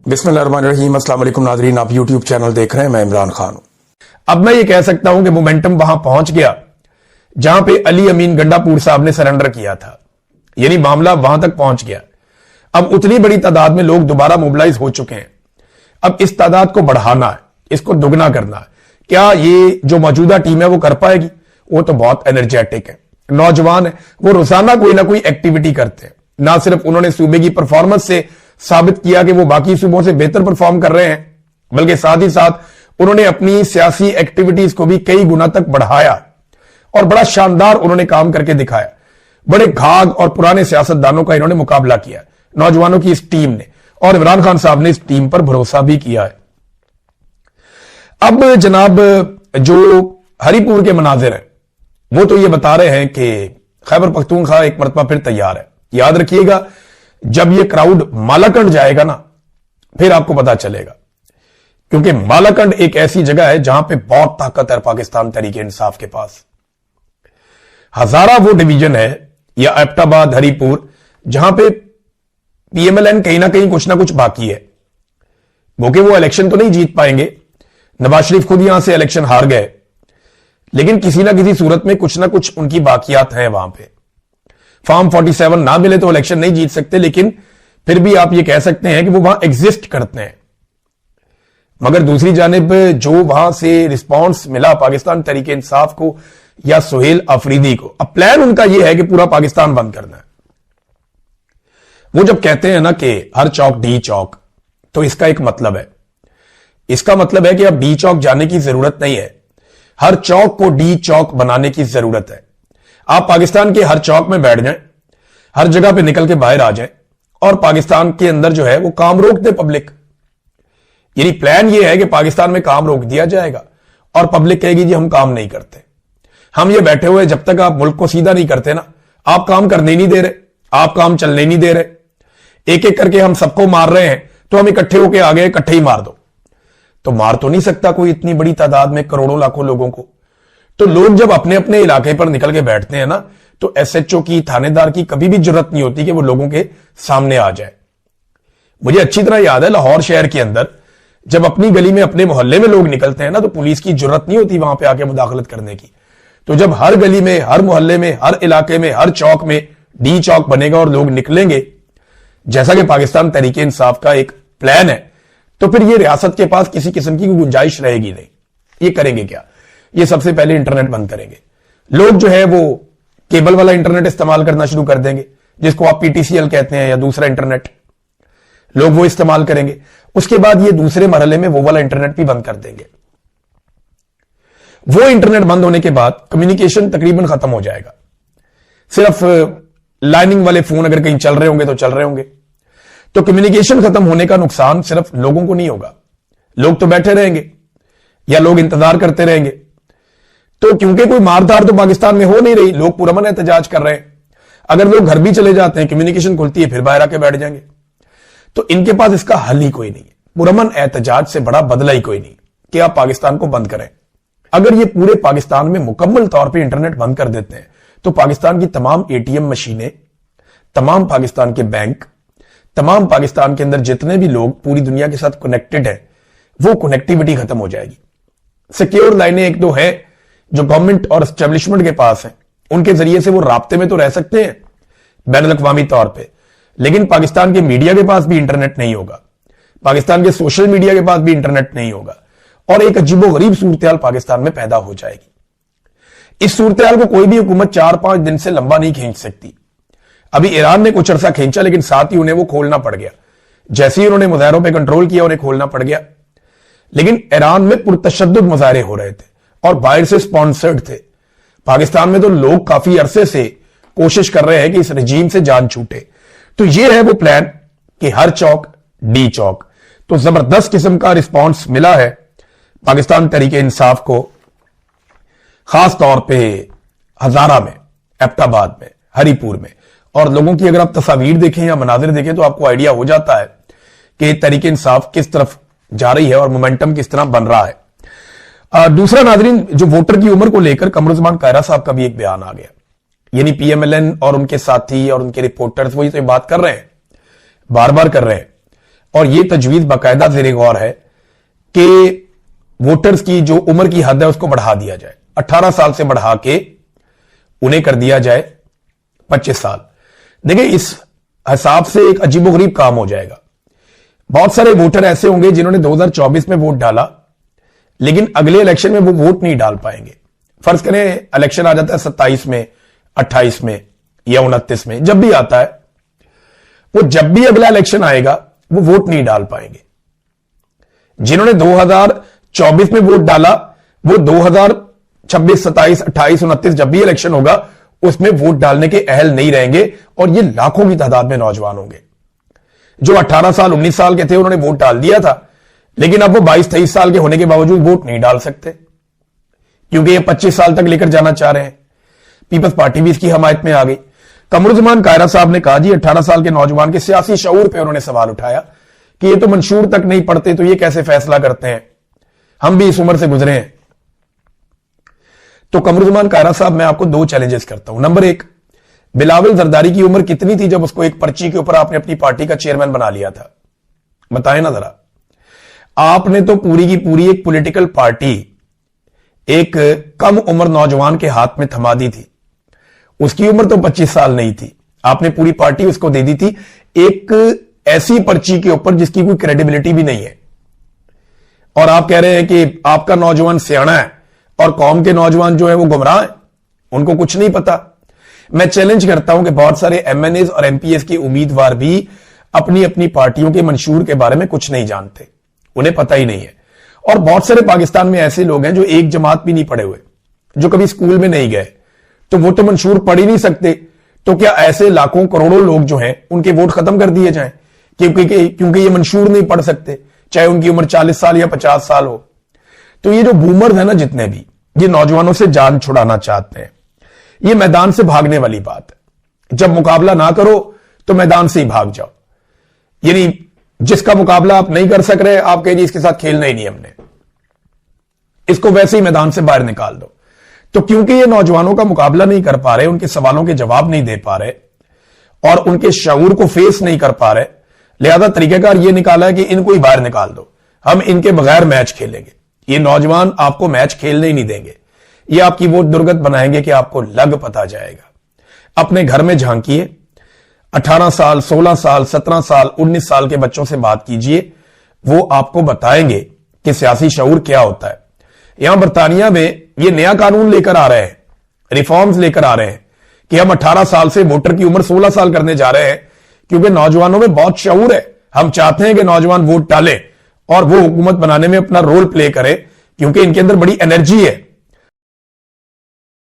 बिस्मिल्लाहिर्रहमानिर्रहीम। अस्सलाम वालेकुम नाज़रीन, आप यूट्यूब चैनल देख रहे हैं, मैं इमरान खान हूं। अब मैं ये कह सकता हूं कि मोमेंटम वहां पहुंच गया जहां पे अली अमीन गंडापुर साहब ने सरेंडर किया था, यानी मामला वहां तक पहुंच गया। अब उतनी बड़ी तादाद में लोग दोबारा मोबिलाइज हो चुके हैं। अब इस तादाद को बढ़ाना है, इसको दुगना करना है। क्या ये जो मौजूदा टीम है वो कर पाएगी? वो तो बहुत एनर्जेटिक है, नौजवान है, वो रोजाना कोई ना कोई एक्टिविटी करते हैं। ना सिर्फ उन्होंने सूबे की परफॉर्मेंस से साबित किया कि वो बाकी सूबों से बेहतर परफॉर्म कर रहे हैं, बल्कि साथ ही साथ उन्होंने अपनी सियासी एक्टिविटीज को भी कई गुना तक बढ़ाया और बड़ा शानदार उन्होंने काम करके दिखाया। बड़े घाघ और पुराने सियासतदानों का इन्होंने मुकाबला किया, नौजवानों की इस टीम ने, और इमरान खान साहब ने इस टीम पर भरोसा भी किया है। अब जनाब जो हरिपुर के मनाजिर हैं वो तो ये बता रहे हैं कि खैबर पख्तूनख्वा एक मरतबा फिर तैयार है। याद रखिएगा, जब ये क्राउड मालाकंड जाएगा ना, फिर आपको पता चलेगा, क्योंकि मालाकंड एक ऐसी जगह है जहां पे बहुत ताकत है पाकिस्तान तहरीक इंसाफ के पास। हजारा वो डिवीजन है या एबटाबाद हरिपुर जहां पे पीएमएलएन कहीं ना कुछ बाकी है। वो इलेक्शन तो नहीं जीत पाएंगे, नवाज शरीफ खुद यहां से इलेक्शन हार गए, लेकिन किसी ना किसी सूरत में कुछ ना कुछ उनकी बाकियात हैं वहां पे। फॉर्म 47 ना मिले तो इलेक्शन नहीं जीत सकते, लेकिन फिर भी आप ये कह सकते हैं कि वो वहां एग्जिस्ट करते हैं। मगर दूसरी जानिब जो वहां से रिस्पांस मिला पाकिस्तान तहरीक इंसाफ को या सुहेल अफरीदी को, अब प्लान उनका यह है कि पूरा पाकिस्तान बंद करना है। वो जब कहते हैं ना कि हर चौक डी चौक, तो इसका एक मतलब है। इसका मतलब है कि अब डी चौक जाने की जरूरत नहीं है, हर चौक को डी चौक बनाने की जरूरत है। आप पाकिस्तान के हर चौक में बैठ जाएं, हर जगह पे निकल के बाहर आ जाएं और पाकिस्तान के अंदर जो है वो काम रोक दे पब्लिक। यानी प्लान ये है कि पाकिस्तान में काम रोक दिया जाएगा और पब्लिक कहेगी जी हम काम नहीं करते, हम ये बैठे हुए, जब तक आप मुल्क को सीधा नहीं करते ना, आप काम करने नहीं दे रहे, आप काम चलने नहीं दे रहे, एक एक करके हम सबको मार रहे हैं, तो हम इकट्ठे होके आ गए, इकट्ठे ही मार दो। तो मार तो नहीं सकता कोई इतनी बड़ी तादाद में करोड़ों लाखों लोगों को। तो लोग जब अपने अपने इलाके पर निकल के बैठते हैं ना, तो एसएचओ की, थानेदार की कभी भी जरूरत नहीं होती कि वो लोगों के सामने आ जाए। मुझे अच्छी तरह याद है लाहौर शहर के अंदर जब अपनी गली में, अपने मोहल्ले में लोग निकलते हैं ना, तो पुलिस की जरूरत नहीं होती वहां पे आके मुदाखलत करने की। तो जब हर गली में, हर मोहल्ले में, हर इलाके में, हर चौक में डी चौक बनेगा और लोग निकलेंगे, जैसा कि पाकिस्तान तहरीक इंसाफ का एक प्लान है, तो फिर ये रियासत के पास किसी किस्म की गुंजाइश रहेगी नहीं। ये करेंगे क्या? ये सबसे पहले इंटरनेट बंद करेंगे। लोग जो है वो केबल वाला इंटरनेट इस्तेमाल करना शुरू कर देंगे, जिसको आप पीटीसीएल कहते हैं, या दूसरा इंटरनेट, लोग वो इस्तेमाल करेंगे। उसके बाद ये दूसरे मरहले में वो वाला इंटरनेट भी बंद कर देंगे। वो इंटरनेट बंद होने के बाद कम्युनिकेशन तकरीबन खत्म हो जाएगा। सिर्फ लाइनिंग वाले फोन अगर कहीं चल रहे होंगे तो चल रहे होंगे। तो कम्युनिकेशन खत्म होने का नुकसान सिर्फ लोगों को नहीं होगा, लोग तो बैठे रहेंगे या लोग इंतजार करते रहेंगे। तो क्योंकि कोई मारधार तो पाकिस्तान में हो नहीं रही, लोग पुरअमन एहतजाज कर रहे हैं। अगर लोग घर भी चले जाते हैं, कम्युनिकेशन खुलती है, फिर बाहर आके बैठ जाएंगे। तो इनके पास इसका हल ही कोई नहीं है। पुरअमन एहतजाज से बड़ा बदला ही कोई नहीं कि आप पाकिस्तान को बंद करें। अगर ये पूरे पाकिस्तान में मुकम्मल तौर पर इंटरनेट बंद कर देते हैं, तो पाकिस्तान की तमाम एटीएम मशीनें, तमाम पाकिस्तान के बैंक, तमाम पाकिस्तान के अंदर जितने भी लोग पूरी दुनिया के साथ कनेक्टेड है, वो कनेक्टिविटी खत्म हो जाएगी। सिक्योर लाइनें एक दो है जो गवर्नमेंट और एस्टेब्लिशमेंट के पास है, उनके जरिए से वो राब्ते में तो रह सकते हैं बैनुल-अक़वामी तौर पे, लेकिन पाकिस्तान के मीडिया के पास भी इंटरनेट नहीं होगा, पाकिस्तान के सोशल मीडिया के पास भी इंटरनेट नहीं होगा, और एक अजीबोगरीब सूरत पाकिस्तान में पैदा हो जाएगी। इस सूरत को कोई भी हुकूमत 4-5 दिन से लंबा नहीं खींच सकती। अभी ईरान ने कुछ अरसा खींचा, लेकिन साथ ही उन्हें वो खोलना पड़ गया। जैसे ही उन्होंने मुजाहरों पर कंट्रोल किया, उन्हें खोलना पड़ गया। लेकिन ईरान में पुरतशद्दुद मुजाहरे हो रहे थे और बाहर से स्पॉन्सर्ड थे। पाकिस्तान में तो लोग काफी अरसे से कोशिश कर रहे हैं कि इस रजीम से जान छूटे। तो ये है वो प्लान कि हर चौक डी चौक। तो जबरदस्त किस्म का रिस्पॉन्स मिला है पाकिस्तान तहरीक इंसाफ को, खास तौर पे हजारा में, एबटाबाद में, हरिपुर में। और लोगों की अगर आप तस्वीर देखें या मनाजिर देखें तो आपको आइडिया हो जाता है कि तहरीक इंसाफ किस तरफ जा रही है और मोमेंटम किस तरह बन रहा है। दूसरा नाजरीन, जो वोटर की उम्र को लेकर कमरुज़्ज़मान कायरा साहब का भी एक बयान आ गया। यानी पीएमएलएन और उनके साथी और उनके रिपोर्टर्स वही तो बात कर रहे हैं, बार बार कर रहे हैं। और यह तजवीज बाकायदा ज़ेरे गौर है कि वोटर्स की जो उम्र की हद है उसको बढ़ा दिया जाए, 18 साल से बढ़ा के उन्हें कर दिया जाए 25 साल। देखिए, इस हिसाब से एक अजीबोगरीब काम हो जाएगा। बहुत सारे वोटर ऐसे होंगे जिन्होंने 2024 में वोट डाला, लेकिन अगले इलेक्शन में वो वोट नहीं डाल पाएंगे। फर्ज करें इलेक्शन आ जाता है 27 में, 28 में या 29 में, जब भी आता है, वो जब भी अगला इलेक्शन आएगा वो वोट नहीं डाल पाएंगे। जिन्होंने 2024 में वोट डाला वो 2026, 27, 28, 29 जब भी इलेक्शन होगा उसमें वोट डालने के अहल नहीं रहेंगे, और ये लाखों की तादाद में नौजवान होंगे जो 18 साल 19 साल के थे, उन्होंने वोट डाल दिया था, लेकिन अब वो 22-23 साल के होने के बावजूद वोट नहीं डाल सकते क्योंकि ये 25 साल तक लेकर जाना चाह रहे हैं। पीपल्स पार्टी भी इसकी हमायत में आ गई। कमरुज़्ज़मान कायरा साहब ने कहा, जी 18 साल के नौजवान के सियासी शऊर पे उन्होंने सवाल उठाया कि ये तो मंशूर तक नहीं पढ़ते, तो ये कैसे फैसला करते हैं, हम भी इस उम्र से गुजरे हैं। तो कमरुज़्ज़मान कायरा साहब, मैं आपको 2 चैलेंजेस करता हूं। नंबर 1, बिलावल जरदारी की उम्र कितनी थी जब उसको एक पर्ची के ऊपर आपने अपनी पार्टी का चेयरमैन बना लिया था? बताएं ना जरा। आपने तो पूरी की पूरी एक पॉलिटिकल पार्टी एक कम उम्र नौजवान के हाथ में थमा दी थी। उसकी उम्र तो 25 साल नहीं थी, आपने पूरी पार्टी उसको दे दी थी एक ऐसी पर्ची के ऊपर जिसकी कोई क्रेडिबिलिटी भी नहीं है, और आप कह रहे हैं कि आपका नौजवान सियाना है और कौम के नौजवान जो है वो गुमराह है, उनको कुछ नहीं पता। मैं चैलेंज करता हूं कि बहुत सारे एमएनएस और एमपीएस के उम्मीदवार भी अपनी अपनी पार्टियों के मंशूर के बारे में कुछ नहीं जानते, उन्हें पता ही नहीं है। और बहुत सारे पाकिस्तान में ऐसे लोग हैं जो एक जमात भी नहीं पढ़े हुए, जो कभी स्कूल में नहीं गए, तो वो तो मंशूर पढ़ ही नहीं सकते। तो क्या ऐसे लाखों करोड़ों लोग जो हैं उनके वोट खत्म कर दिए जाएं क्योंकि ये मंशूर नहीं पढ़ सकते, चाहे उनकी उम्र 40 साल या 50 साल हो? तो ये जो बूमर्स है ना, जितने भी ये नौजवानों से जान छुड़ाना चाहते हैं, ये मैदान से भागने वाली बात है। जब मुकाबला ना करो तो मैदान से ही भाग जाओ। यानी जिसका मुकाबला आप नहीं कर सक रहे, आप कहिए इसके साथ खेलना ही नहीं हमने, इसको वैसे ही मैदान से बाहर निकाल दो। तो क्योंकि ये नौजवानों का मुकाबला नहीं कर पा रहे, उनके सवालों के जवाब नहीं दे पा रहे और उनके शऊर को फेस नहीं कर पा रहे, लिहाजा तरीकेकार ये निकाला है कि इनको ही बाहर निकाल दो, हम इनके बगैर मैच खेलेंगे। ये नौजवान आपको मैच खेलने ही नहीं देंगे, ये आपकी वोट दुर्गत बनाएंगे कि आपको लग पता जाएगा। अपने घर में झांकिए, 18 साल, 16 साल, 17 साल, 19 साल के बच्चों से बात कीजिए, वो आपको बताएंगे कि सियासी शऊर क्या होता है। यहां बरतानिया में ये नया कानून लेकर आ रहे हैं, रिफॉर्म्स लेकर आ रहे हैं कि हम 18 साल से वोटर की उम्र 16 साल करने जा रहे हैं, क्योंकि नौजवानों में बहुत शऊर है। हम चाहते हैं कि नौजवान वोट डालें और वो हुकूमत बनाने में अपना रोल प्ले करें, क्योंकि इनके अंदर बड़ी एनर्जी है।